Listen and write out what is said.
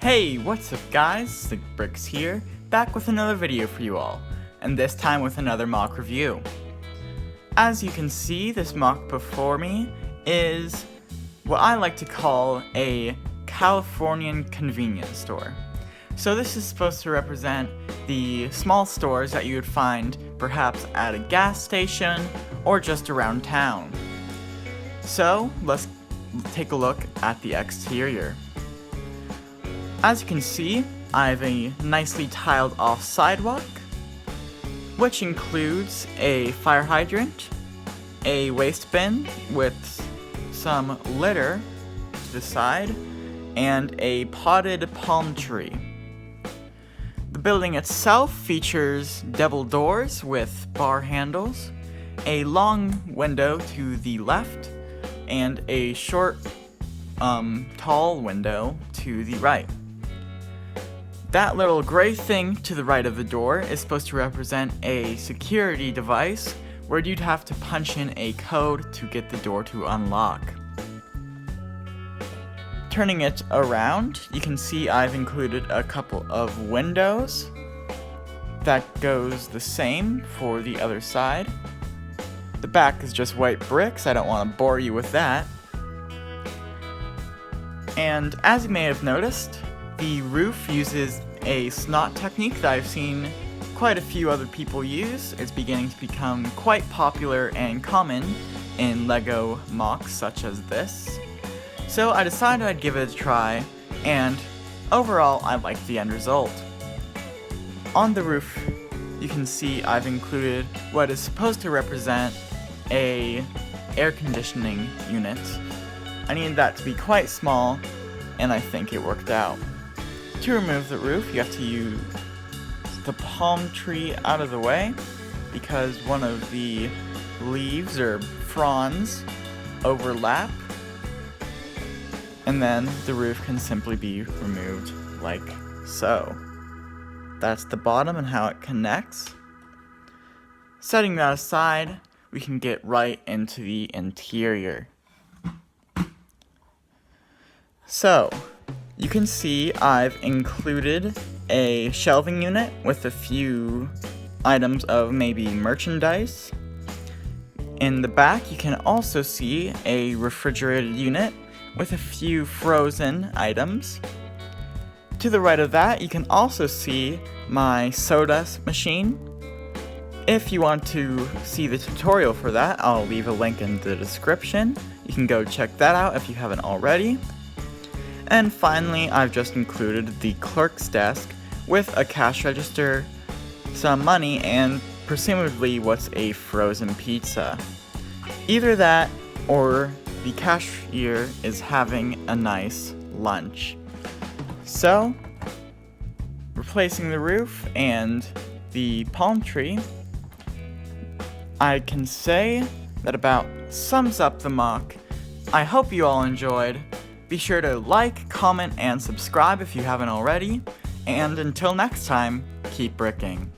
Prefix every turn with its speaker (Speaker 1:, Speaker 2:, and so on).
Speaker 1: Hey, what's up guys, SlickBricks here, back with another video for you all, and this time with another MOC review. As you can see, this MOC before me is what I like to call a Californian convenience store. So this is supposed to represent the small stores that you would find perhaps at a gas station or just around town. So let's take a look at the exterior. As you can see, I have a nicely tiled off sidewalk, which includes a fire hydrant, a waste bin with some litter to the side, and a potted palm tree. The building itself features double doors with bar handles, a long window to the left, and a short, tall window to the right. That little gray thing to the right of the door is supposed to represent a security device where you'd have to punch in a code to get the door to unlock. Turning it around, you can see I've included a couple of windows. That goes the same for the other side. The back is just white bricks, I don't want to bore you with that. And as you may have noticed, the roof uses a snot technique that I've seen quite a few other people use. It's beginning to become quite popular and common in LEGO MOCs such as this. So I decided I'd give it a try, and overall I liked the end result. On the roof, you can see I've included what is supposed to represent a air conditioning unit. I needed that to be quite small, and I think it worked out. To remove the roof, you have to use the palm tree out of the way because one of the leaves or fronds overlap, and then the roof can simply be removed like so. That's the bottom and how it connects. Setting that aside, we can get right into the interior. So, you can see I've included a shelving unit with a few items of maybe merchandise. In the back, you can also see a refrigerated unit with a few frozen items. To the right of that, you can also see my soda machine. If you want to see the tutorial for that, I'll leave a link in the description. You can go check that out if you haven't already. And finally, I've just included the clerk's desk with a cash register, some money, and presumably what's a frozen pizza. Either that or the cashier is having a nice lunch. So, replacing the roof and the palm tree, I can say that about sums up the MOC. I hope you all enjoyed. Be sure to like, comment, and subscribe if you haven't already. And until next time, keep bricking.